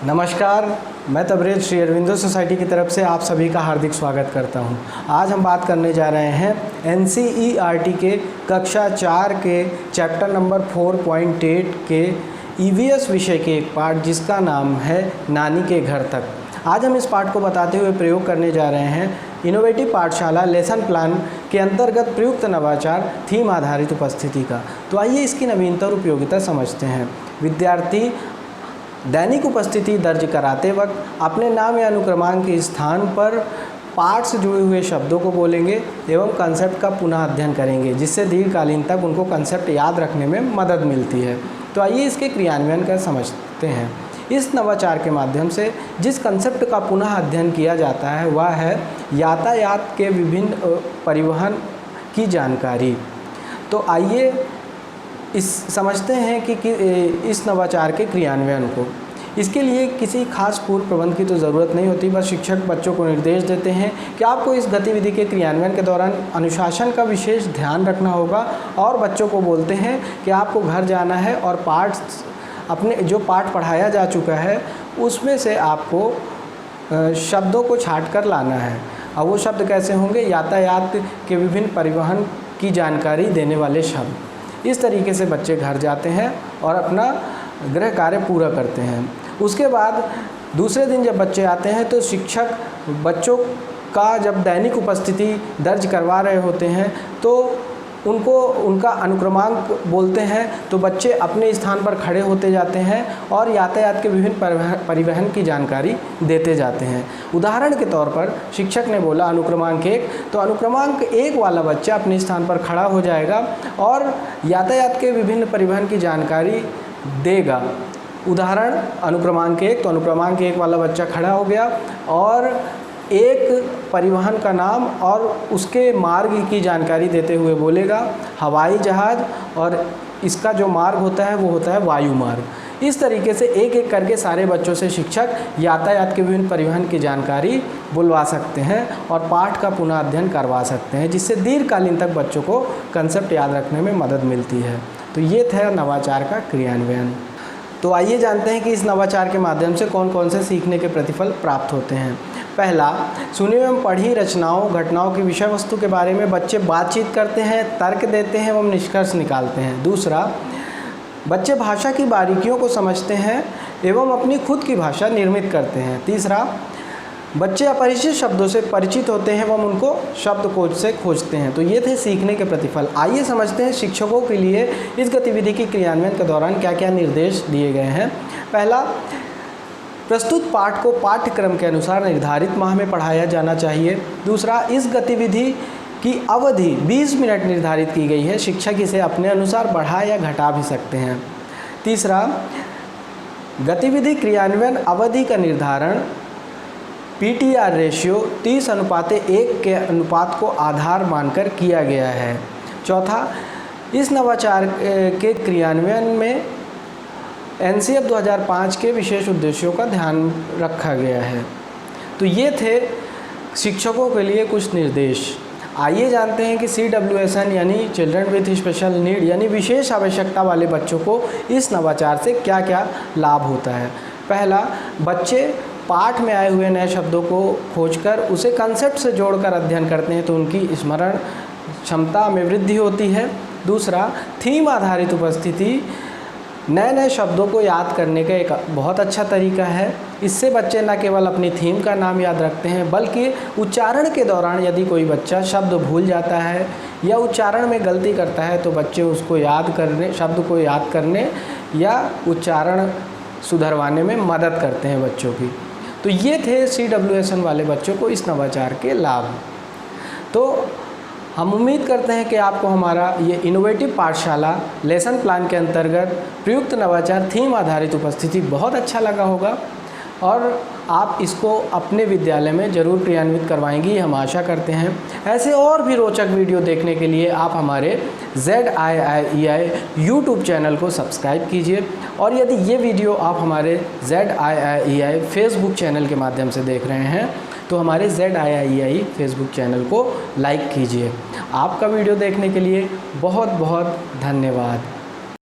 नमस्कार, मैं तबरेज़ श्री अरविंदो सोसाइटी की तरफ से आप सभी का हार्दिक स्वागत करता हूं। आज हम बात करने जा रहे हैं NCERT के कक्षा 4 के चैप्टर नंबर 4.8 के EVS विषय के एक पाठ जिसका नाम है नानी के घर तक। आज हम इस पाठ को बताते हुए प्रयोग करने जा रहे हैं इनोवेटिव पाठशाला लेसन प्लान के अंतर्गत प्रयुक्त नवाचार थीम आधारित उपस्थिति का। तो आइए इसकी नवीनता और उपयोगिता समझते हैं। विद्यार्थी दैनिक उपस्थिति दर्ज कराते वक्त अपने नाम या अनुक्रमांक के स्थान पर पाठ से जुड़े हुए शब्दों को बोलेंगे एवं कंसेप्ट का पुनः अध्ययन करेंगे, जिससे दीर्घकालीन तक उनको कंसेप्ट याद रखने में मदद मिलती है। तो आइए इसके क्रियान्वयन का समझते हैं। इस नवाचार के माध्यम से जिस कंसेप्ट का पुनः अध्ययन किया जाता है वह है यातायात के विभिन्न परिवहन की जानकारी। तो आइए समझते हैं कि इस नवाचार के क्रियान्वयन को। इसके लिए किसी खास पूर्व प्रबंध की तो ज़रूरत नहीं होती, बस शिक्षक बच्चों को निर्देश देते हैं कि आपको इस गतिविधि के क्रियान्वयन के दौरान अनुशासन का विशेष ध्यान रखना होगा, और बच्चों को बोलते हैं कि आपको घर जाना है और जो पाठ पढ़ाया जा चुका है उसमें से आपको शब्दों को छांट कर लाना है। और वो शब्द कैसे होंगे? यातायात के विभिन्न परिवहन की जानकारी देने वाले शब्द। इस तरीके से बच्चे घर जाते हैं और अपना गृह कार्य पूरा करते हैं। उसके बाद दूसरे दिन जब बच्चे आते हैं तो शिक्षक बच्चों का जब दैनिक उपस्थिति दर्ज करवा रहे होते हैं तो उनका अनुक्रमांक बोलते हैं, तो बच्चे अपने स्थान पर खड़े होते जाते हैं और यातायात के विभिन्न परिवहन की जानकारी देते जाते हैं। उदाहरण के तौर पर शिक्षक ने बोला अनुक्रमांक 1, तो अनुक्रमांक 1 वाला बच्चा अपने स्थान पर खड़ा हो जाएगा और यातायात के विभिन्न परिवहन की जानकारी देगा। उदाहरण अनुक्रमांक 1, तो अनुक्रमांक 1 वाला बच्चा खड़ा हो गया और एक परिवहन का नाम और उसके मार्ग की जानकारी देते हुए बोलेगा हवाई जहाज़, और इसका जो मार्ग होता है वो होता है वायु मार्ग। इस तरीके से एक एक करके सारे बच्चों से शिक्षक यातायात के विभिन्न परिवहन की जानकारी बुलवा सकते हैं और पाठ का पुनः अध्ययन करवा सकते हैं, जिससे दीर्घकालीन तक बच्चों को कंसेप्ट याद रखने में मदद मिलती है। तो ये था नवाचार का क्रियान्वयन। तो आइए जानते हैं कि इस नवाचार के माध्यम से कौन कौन से सीखने के प्रतिफल प्राप्त होते हैं। पहला, सुनी एवं पढ़ी रचनाओं घटनाओं की विषय वस्तु के बारे में बच्चे बातचीत करते हैं, तर्क देते हैं एवं निष्कर्ष निकालते हैं। दूसरा, बच्चे भाषा की बारीकियों को समझते हैं एवं अपनी खुद की भाषा निर्मित करते हैं। तीसरा, बच्चे अपरिचित शब्दों से परिचित होते हैं एवं उनको शब्दकोश से खोजते हैं। तो ये थे सीखने के प्रतिफल। आइए समझते हैं शिक्षकों के लिए इस गतिविधि की क्रियान्वयन के दौरान क्या क्या निर्देश दिए गए हैं। पहला, प्रस्तुत पाठ को पाठ्यक्रम के अनुसार निर्धारित माह में पढ़ाया जाना चाहिए। दूसरा, इस गतिविधि की अवधि 20 मिनट निर्धारित की गई है, शिक्षक इसे अपने अनुसार बढ़ा या घटा भी सकते हैं। तीसरा, गतिविधि क्रियान्वयन अवधि का निर्धारण PTR रेशियो 30:1 के अनुपात को आधार मानकर किया गया है। चौथा, इस नवाचार के क्रियान्वयन में NCF 2005 के विशेष उद्देश्यों का ध्यान रखा गया है। तो ये थे शिक्षकों के लिए कुछ निर्देश। आइए जानते हैं कि CWSN यानी चिल्ड्रन विथ स्पेशल नीड यानी विशेष आवश्यकता वाले बच्चों को इस नवाचार से क्या क्या लाभ होता है। पहला, बच्चे पाठ में आए हुए नए शब्दों को खोजकर उसे कंसेप्ट से जोड़कर अध्ययन करते हैं, तो उनकी स्मरण क्षमता में वृद्धि होती है। दूसरा, थीम आधारित उपस्थिति नए शब्दों को याद करने का एक बहुत अच्छा तरीका है। इससे बच्चे न केवल अपनी थीम का नाम याद रखते हैं, बल्कि उच्चारण के दौरान यदि कोई बच्चा शब्द भूल जाता है या उच्चारण में गलती करता है तो बच्चे उसको शब्द को याद करने या उच्चारण सुधरवाने में मदद करते हैं बच्चों की। तो ये थे CWSN वाले बच्चों को इस नवाचार के लाभ। तो हम उम्मीद करते हैं कि आपको हमारा ये इनोवेटिव पाठशाला लेसन प्लान के अंतर्गत प्रयुक्त नवाचार थीम आधारित उपस्थिति बहुत अच्छा लगा होगा और आप इसको अपने विद्यालय में ज़रूर क्रियान्वित करवाएंगी, हम आशा करते हैं। ऐसे और भी रोचक वीडियो देखने के लिए आप हमारे ZIIEI यूट्यूब चैनल को सब्सक्राइब कीजिए, और यदि ये वीडियो आप हमारे ZIIEI फेसबुक चैनल के माध्यम से देख रहे हैं तो हमारे ZIIEI फेसबुक चैनल को लाइक कीजिए। आपका वीडियो देखने के लिए बहुत बहुत धन्यवाद।